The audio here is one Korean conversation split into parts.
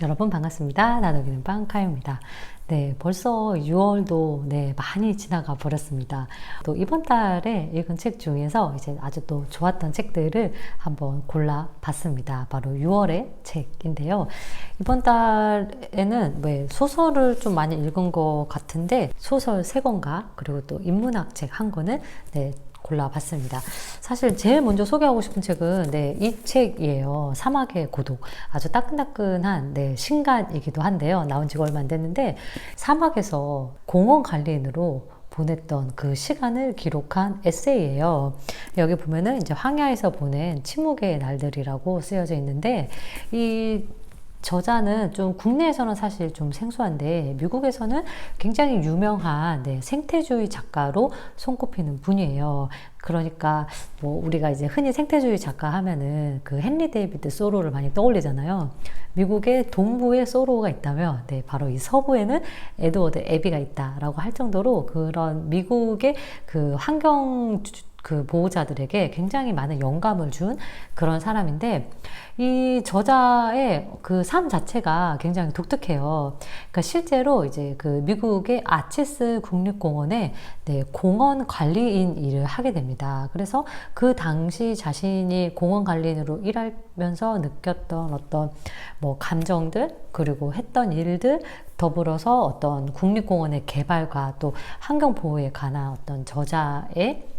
여러분 반갑습니다. 나누기는 빵카입니다. 네, 벌써 6월도 많이 지나가 버렸습니다. 또 이번 달에 읽은 책 중에서 이제 아주 또 좋았던 책들을 한번 골라 봤습니다. 바로 6월의 책인데요. 이번 달에는 왜 소설을 좀 많이 읽은 것 같은데 소설 3권과 그리고 또 인문학 책 1권을 골라봤습니다. 사실 제일 먼저 소개하고 싶은 책은 이 책이에요. 사막의 고독. 아주 따끈따끈한 신간이기도 한데요. 나온 지가 얼마 안 됐는데 사막에서 공원 관리인으로 보냈던 그 시간을 기록한 에세이예요. 여기 보면은 이제 황야에서 보낸 침묵의 날들이라고 쓰여져 있는데 이 저자는 좀 국내에서는 사실 좀 생소한데 미국에서는 굉장히 유명한 생태주의 작가로 손꼽히는 분이에요. 그러니까 뭐 우리가 이제 흔히 생태주의 작가 하면은 그 헨리 데이비드 소로를 많이 떠올리잖아요. 미국의 동부에 소로가 있다면 바로 이 서부에는 에드워드 애비가 있다라고 할 정도로 그런 미국의 그 환경 그 보호자들에게 굉장히 많은 영감을 준 그런 사람인데 이 저자의 그 삶 자체가 굉장히 독특해요. 그러니까 실제로 이제 그 미국의 아치스 국립공원에 공원 관리인 일을 하게 됩니다. 그래서 그 당시 자신이 공원 관리인으로 일하면서 느꼈던 어떤 뭐 감정들 그리고 했던 일들 더불어서 어떤 국립공원의 개발과 또 환경 보호에 관한 어떤 저자의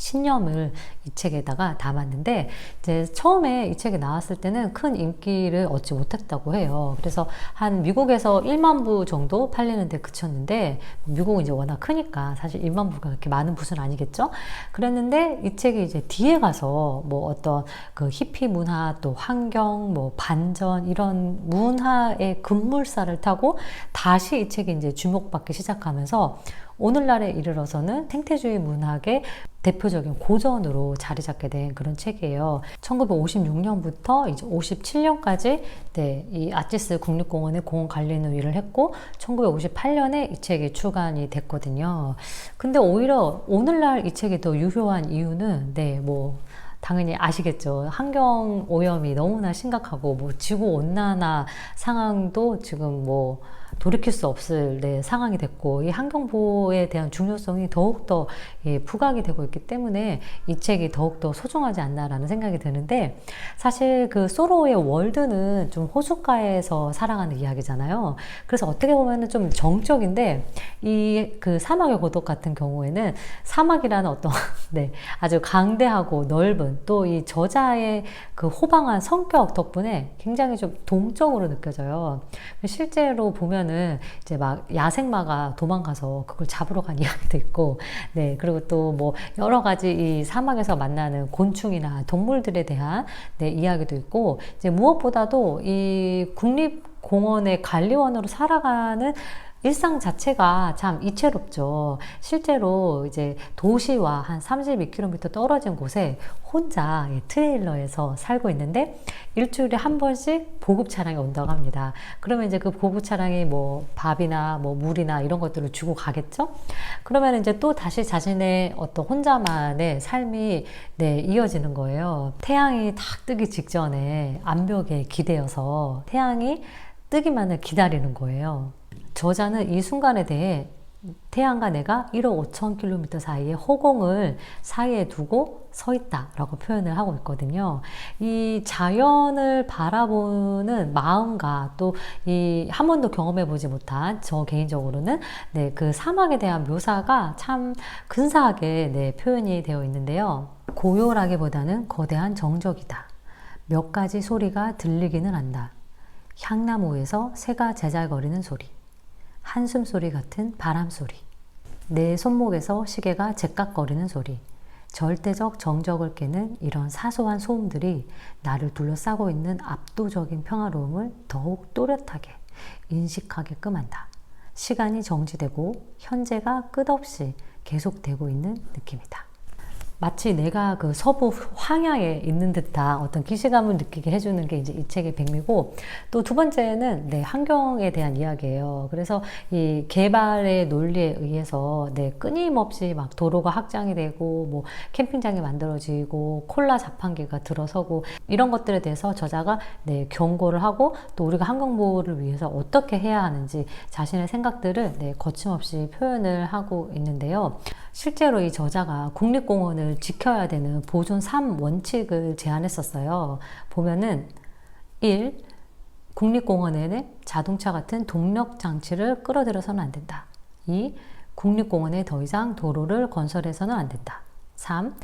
신념을 이 책에다가 담았는데 이제 처음에 이 책이 나왔을 때는 큰 인기를 얻지 못했다고 해요. 그래서 한 미국에서 1만 부 정도 팔리는데 그쳤는데 미국은 이제 워낙 크니까 사실 1만 부가 그렇게 많은 부는 아니겠죠. 그랬는데 이 책이 이제 뒤에 가서 뭐 어떤 그 히피 문화 또 환경 뭐 반전 이런 문화의 급물살을 타고 다시 이 책이 이제 주목받기 시작하면서 오늘날에 이르러서는 생태주의 문학의 대표적인 고전으로 자리 잡게 된 그런 책이에요. 1956년부터 이제 57년까지 이 아치스 국립공원의 공원 관리인으로 일을 했고 1958년에 이 책이 출간이 됐거든요. 근데 오히려 오늘날 이 책이 더 유효한 이유는 당연히 아시겠죠. 환경 오염이 너무나 심각하고 뭐 지구 온난화 상황도 지금 뭐 돌이킬 수 없을 상황이 됐고 이 환경 보호에 대한 중요성이 더욱더 부각이 되고 있기 때문에 이 책이 더욱더 소중하지 않나라는 생각이 드는데 사실 그 소로의 월드는 좀 호숫가에서 살아가는 이야기잖아요. 그래서 어떻게 보면은 좀 정적인데 이 그 사막의 고독 같은 경우에는 사막이라는 어떤 아주 강대하고 넓은 또 이 저자의 그 호방한 성격 덕분에 굉장히 좀 동적으로 느껴져요. 실제로 보면은 이제 막 야생마가 도망가서 그걸 잡으러 간 이야기도 있고, 그리고 또 뭐 여러 가지 이 사막에서 만나는 곤충이나 동물들에 대한 이야기도 있고, 이제 무엇보다도 이 국립공원의 관리원으로 살아가는 일상 자체가 참 이채롭죠. 실제로 이제 도시와 한 32km 떨어진 곳에 혼자 트레일러에서 살고 있는데 일주일에 한 번씩 보급 차량이 온다고 합니다. 그러면 이제 그 보급 차량이 뭐 밥이나 뭐 물이나 이런 것들을 주고 가겠죠? 그러면 이제 또 다시 자신의 어떤 혼자만의 삶이 이어지는 거예요. 태양이 딱 뜨기 직전에 암벽에 기대어서 태양이 뜨기만을 기다리는 거예요. 저자는 이 순간에 대해 태양과 내가 1억 5천 킬로미터 사이의 허공을 사이에 두고 서 있다라고 표현을 하고 있거든요. 이 자연을 바라보는 마음과 또 이 한 번도 경험해 보지 못한 저 개인적으로는 그 사막에 대한 묘사가 참 근사하게 표현이 되어 있는데요. 고요라기보다는 거대한 정적이다. 몇 가지 소리가 들리기는 한다. 향나무에서 새가 제잘거리는 소리. 한숨 소리 같은 바람 소리. 내 손목에서 시계가 제깍거리는 소리. 절대적 정적을 깨는 이런 사소한 소음들이 나를 둘러싸고 있는 압도적인 평화로움을 더욱 또렷하게 인식하게끔 한다. 시간이 정지되고 현재가 끝없이 계속되고 있는 느낌이다. 마치 내가 그 서부 황야에 있는 듯한 어떤 기시감을 느끼게 해주는 게 이제 이 책의 백미고, 또 두 번째는 네, 환경에 대한 이야기예요. 그래서 이 개발의 논리에 의해서 네, 끊임없이 막 도로가 확장이 되고 뭐 캠핑장이 만들어지고 콜라 자판기가 들어서고 이런 것들에 대해서 저자가 네, 경고를 하고, 또 우리가 환경 보호를 위해서 어떻게 해야 하는지 자신의 생각들을 네, 거침없이 표현을 하고 있는데요. 실제로 이 저자가 국립공원을 지켜야 되는 보존 3원칙을 제안했었어요. 보면은 1. 국립공원에는 자동차 같은 동력 장치를 끌어들여서는 안 된다. 2. 국립공원에 더 이상 도로를 건설해서는 안 된다. 3.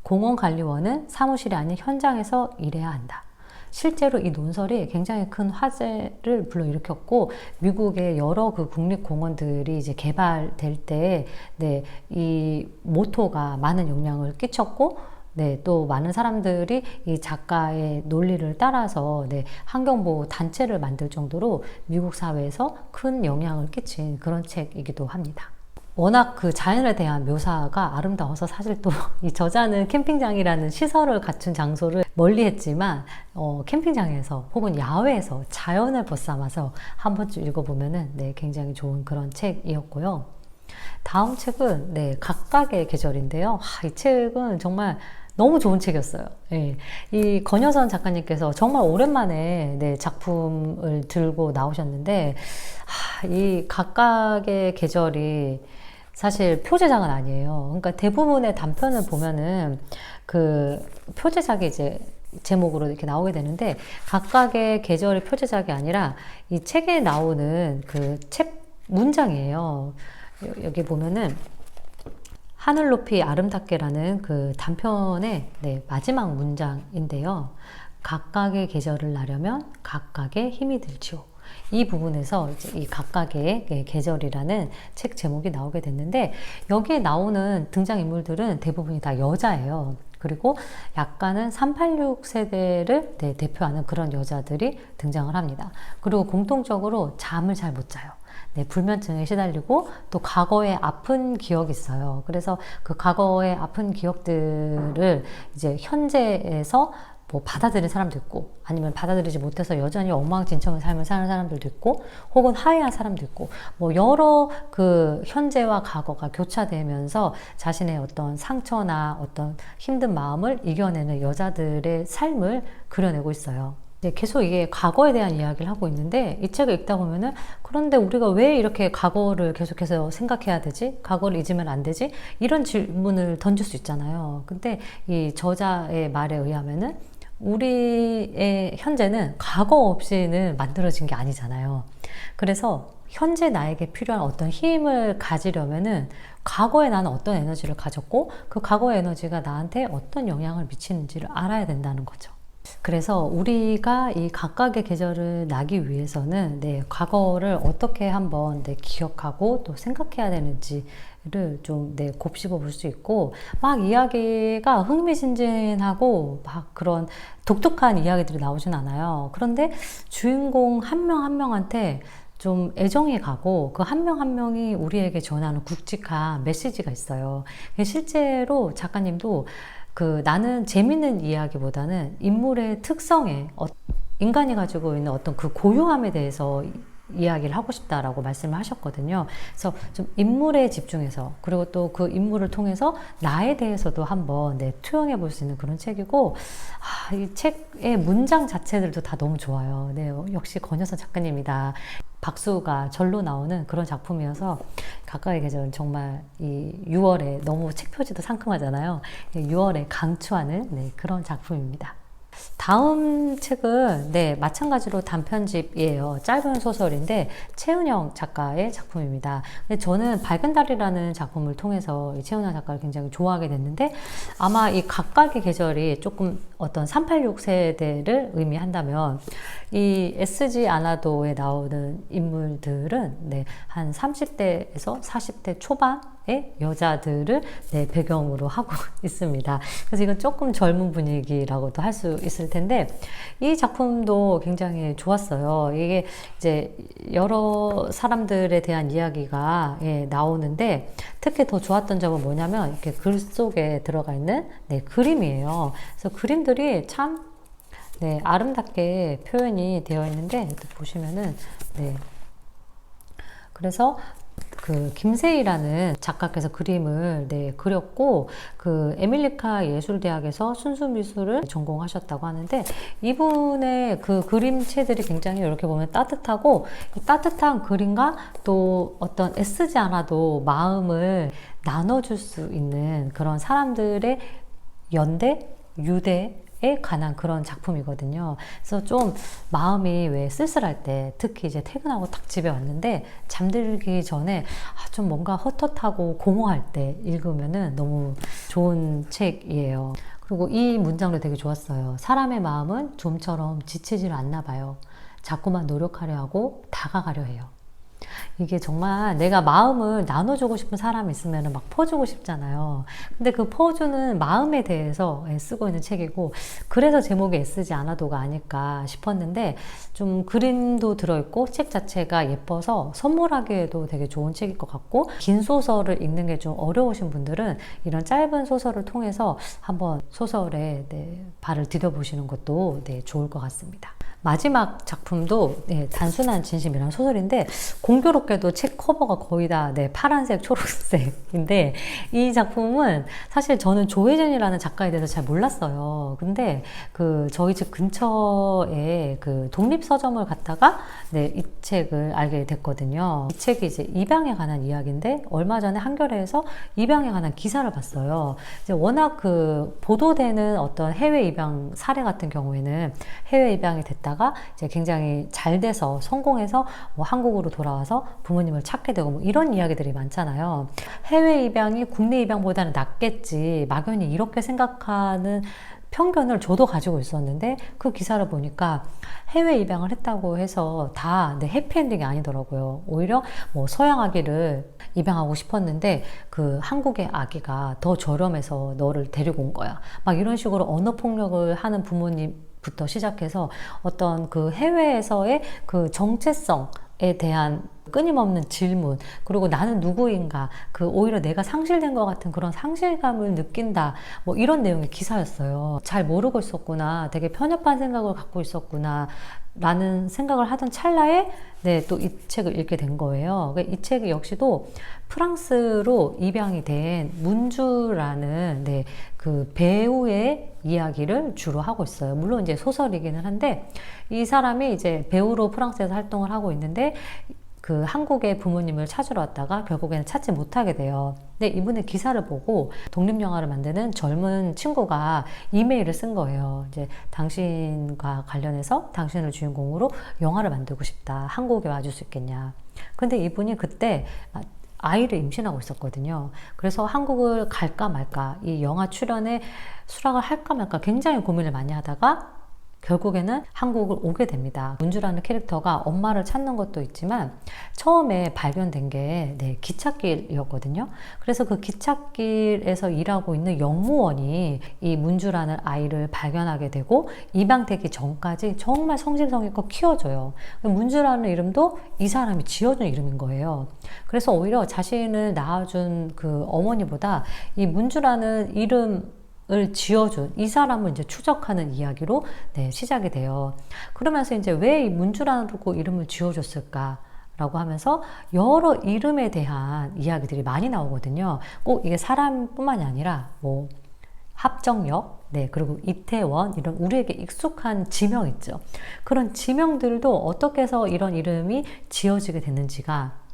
공원관리원은 사무실이 아닌 현장에서 일해야 한다. 실제로 이 논설이 굉장히 큰 화제를 불러일으켰고, 미국의 여러 그 국립공원들이 이제 개발될 때, 네, 이 모토가 많은 영향을 끼쳤고, 네, 또 많은 사람들이 이 작가의 논리를 따라서 네, 환경보호 단체를 만들 정도로 미국 사회에서 큰 영향을 끼친 그런 책이기도 합니다. 워낙 그 자연에 대한 묘사가 아름다워서 사실 또 이 저자는 캠핑장이라는 시설을 갖춘 장소를 멀리 했지만 캠핑장에서 혹은 야외에서 자연을 벗삼아서 한 번쯤 읽어보면은 네, 굉장히 좋은 그런 책이었고요. 다음 책은 네, 각각의 계절인데요. 이 책은 정말 너무 좋은 책이었어요. 예. 이 권여선 작가님께서 정말 오랜만에 네, 작품을 들고 나오셨는데, 이 각각의 계절이 사실 표제작은 아니에요. 그러니까 대부분의 단편을 보면은 그 표제작이 이제 제목으로 이렇게 나오게 되는데, 각각의 계절의 표제작이 아니라 이 책에 나오는 그 책 문장이에요. 여기 보면은 하늘 높이 아름답게라는 그 단편의 네, 마지막 문장인데요. 각각의 계절을 나려면 각각의 힘이 들지요. 이 부분에서 이제 이 각각의 계절이라는 책 제목이 나오게 됐는데, 여기에 나오는 등장인물들은 대부분이 다 여자예요. 그리고 약간은 386 세대를 네, 대표하는 그런 여자들이 등장을 합니다. 그리고 공통적으로 잠을 잘 못 자요. 네, 불면증에 시달리고 또 과거에 아픈 기억이 있어요. 그래서 그 과거의 아픈 기억들을 이제 현재에서 뭐 받아들인 사람도 있고, 아니면 받아들이지 못해서 여전히 엉망진창의 삶을 사는 사람들도 있고, 혹은 화해한 사람도 있고, 뭐 여러 그 현재와 과거가 교차되면서 자신의 어떤 상처나 어떤 힘든 마음을 이겨내는 여자들의 삶을 그려내고 있어요. 계속 이게 과거에 대한 이야기를 하고 있는데, 이 책을 읽다 보면은 그런데 우리가 왜 이렇게 과거를 계속해서 생각해야 되지? 과거를 잊으면 안 되지? 이런 질문을 던질 수 있잖아요. 근데 이 저자의 말에 의하면은 우리의 현재는 과거 없이는 만들어진 게 아니잖아요. 그래서 현재 나에게 필요한 어떤 힘을 가지려면은 과거에 나는 어떤 에너지를 가졌고, 그 과거의 에너지가 나한테 어떤 영향을 미치는지를 알아야 된다는 거죠. 그래서 우리가 이 각각의 계절을 나기 위해서는 네, 과거를 어떻게 한번 네, 기억하고 또 생각해야 되는지를 좀 네, 곱씹어 볼 수 있고, 막 이야기가 흥미진진하고 막 그런 독특한 이야기들이 나오진 않아요. 그런데 주인공 한 명 한 명한테 좀 애정이 가고, 그 한 명 한 명이 우리에게 전하는 굵직한 메시지가 있어요. 실제로 작가님도 그 나는 재밌는 이야기보다는 인물의 특성에 인간이 가지고 있는 어떤 그 고유함에 대해서 이야기를 하고 싶다라고 말씀을 하셨거든요. 그래서 좀 인물에 집중해서, 그리고 또 그 인물을 통해서 나에 대해서도 한번 네, 투영해 볼 수 있는 그런 책이고, 이 책의 문장 자체들도 다 너무 좋아요. 네, 역시 권여선 작가님이다. 박수가 절로 나오는 그런 작품이어서 각각의 계절은 정말 이 6월에 너무 책 표지도 상큼하잖아요. 6월에 강추하는 네, 그런 작품입니다. 다음 책은 네, 마찬가지로 단편집이에요. 짧은 소설인데 최은영 작가의 작품입니다. 근데 저는 밝은 달이라는 작품을 통해서 최은영 작가를 굉장히 좋아하게 됐는데, 아마 이 각각의 계절이 조금 어떤 386 세대를 의미한다면, 이 SG 아나도에 나오는 인물들은 네, 한 30대에서 40대 초반의 여자들을 네, 배경으로 하고 있습니다. 그래서 이건 조금 젊은 분위기라고도 할 수 있을 텐데 이 작품도 굉장히 좋았어요. 이게 이제 여러 사람들에 대한 이야기가 나오는데 특히 더 좋았던 점은 뭐냐면 이렇게 글 속에 들어가 있는 그림이에요. 그래서 그림들이 참 아름답게 표현이 되어 있는데 또 보시면은 그래서 그 김세희라는 작가께서 그림을 그렸고 그 에밀리카 예술대학에서 순수미술을 전공하셨다고 하는데 이분의 그 그림체들이 굉장히 이렇게 보면 따뜻하고 따뜻한 그림과 또 어떤 애쓰지 않아도 마음을 나눠줄 수 있는 그런 사람들의 연대, 유대 에 관한 그런 작품이거든요. 그래서 좀 마음이 왜 쓸쓸할 때 특히 이제 퇴근하고 딱 집에 왔는데 잠들기 전에 좀 뭔가 헛헛하고 공허할 때 읽으면은 너무 좋은 책이에요. 그리고 이 문장도 되게 좋았어요. 사람의 마음은 좀처럼 지치질 않나 봐요. 자꾸만 노력하려 하고 다가가려 해요. 이게 정말 내가 마음을 나눠주고 싶은 사람이 있으면 막 퍼주고 싶잖아요. 근데 그 퍼주는 마음에 대해서 쓰고 있는 책이고 그래서 제목이 애쓰지 않아도가 아닐까 싶었는데 좀 그림도 들어있고 책 자체가 예뻐서 선물하기에도 되게 좋은 책일 것 같고 긴 소설을 읽는 게 좀 어려우신 분들은 이런 짧은 소설을 통해서 한번 소설에 발을 디뎌보시는 것도 좋을 것 같습니다. 마지막 작품도 단순한 진심이라는 소설인데 공교롭게도 책 커버가 거의 다 파란색, 초록색인데 이 작품은 사실 저는 조혜진이라는 작가에 대해서 잘 몰랐어요. 근데 그 저희 집 근처에 그 독립서점을 갔다가 이 책을 알게 됐거든요. 이 책이 이제 입양에 관한 이야기인데 얼마 전에 한겨레에서 입양에 관한 기사를 봤어요. 이제 워낙 그 보도되는 어떤 해외 입양 사례 같은 경우에는 해외 입양이 됐다 이제 굉장히 잘 돼서 성공해서 뭐 한국으로 돌아와서 부모님을 찾게 되고 뭐 이런 이야기들이 많잖아요. 해외 입양이 국내 입양보다는 낫겠지 막연히 이렇게 생각하는 편견을 저도 가지고 있었는데 그 기사를 보니까 해외 입양을 했다고 해서 다 해피엔딩이 아니더라고요. 오히려 뭐 서양 아기를 입양하고 싶었는데 그 한국의 아기가 더 저렴해서 너를 데리고 온 거야. 막 이런 식으로 언어 폭력을 하는 부모님 부터 시작해서 어떤 그 해외에서의 그 정체성에 대한 끊임없는 질문 그리고 나는 누구인가 그 오히려 내가 상실된 것 같은 그런 상실감을 느낀다 뭐 이런 내용의 기사였어요. 잘 모르고 있었구나 되게 편협한 생각을 갖고 있었구나 라는 생각을 하던 찰나에 또 이 책을 읽게 된 거예요. 이 책 역시도 프랑스로 입양이 된 문주라는 그 배우의 이야기를 주로 하고 있어요. 물론 이제 소설이기는 한데 이 사람이 이제 배우로 프랑스에서 활동을 하고 있는데 그 한국의 부모님을 찾으러 왔다가 결국에는 찾지 못하게 돼요. 근데 이분의 기사를 보고 독립영화를 만드는 젊은 친구가 이메일을 쓴 거예요. 이제 당신과 관련해서 당신을 주인공으로 영화를 만들고 싶다. 한국에 와줄 수 있겠냐. 근데 이분이 그때 아이를 임신하고 있었거든요. 그래서 한국을 갈까 말까 이 영화 출연에 수락을 할까 말까 굉장히 고민을 많이 하다가 결국에는 한국을 오게 됩니다. 문주라는 캐릭터가 엄마를 찾는 것도 있지만 처음에 발견된 게 기찻길이었거든요. 그래서 그 기찻길에서 일하고 있는 영무원이 이 문주라는 아이를 발견하게 되고 입양되기 전까지 정말 성심성의껏 키워줘요. 문주라는 이름도 이 사람이 지어준 이름인 거예요. 그래서 오히려 자신을 낳아준 그 어머니보다 이 문주라는 이름을 지어준 이 사람을 이제 추적하는 이야기로 시작이 돼요. 그러면서 이제 왜 이 문주라고 이름을 지어줬을까? 라고 하면서 여러 이름에 대한 이야기들이 많이 나오거든요. 꼭 이게 사람뿐만이 아니라 뭐 합정역, 그리고 이태원 이런 우리에게 익숙한 지명 있죠. 그런 지명들도 어떻게 해서 이런 이름이 지어지게 됐는지가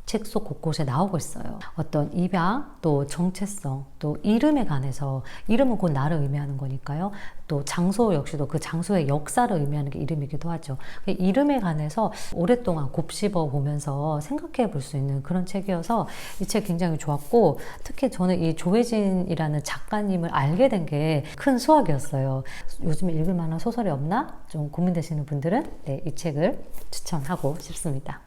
책 속 곳곳에 나오고 있어요. 어떤 입양, 또 정체성, 또 이름에 관해서 이름은 곧 나를 의미하는 거니까요. 또 장소 역시도 그 장소의 역사를 의미하는 게 이름이기도 하죠. 이름에 관해서 오랫동안 곱씹어 보면서 생각해 볼 수 있는 그런 책이어서 이 책 굉장히 좋았고 특히 저는 이 조혜진이라는 작가님을 알게 된 게 큰 수확이었어요. 요즘에 읽을 만한 소설이 없나? 좀 고민되시는 분들은 이 책을 추천하고 싶습니다.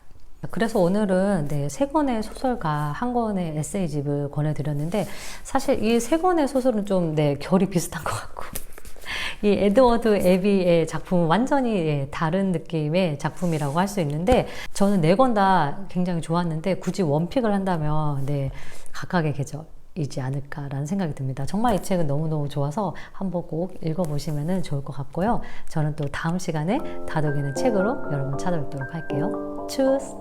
그래서 오늘은 세 권의 소설과 한 권의 에세이집을 권해드렸는데 사실 이 세 권의 소설은 좀 결이 비슷한 것 같고 이 에드워드 애비의 작품은 완전히 예, 다른 느낌의 작품이라고 할 수 있는데 저는 네 권 다 굉장히 좋았는데 굳이 원픽을 한다면 네, 각각의 계절이지 않을까라는 생각이 듭니다. 정말 이 책은 너무너무 좋아서 한번 꼭 읽어보시면 좋을 것 같고요. 저는 또 다음 시간에 다독이는 책으로 여러분 찾아뵙도록 할게요. 추스!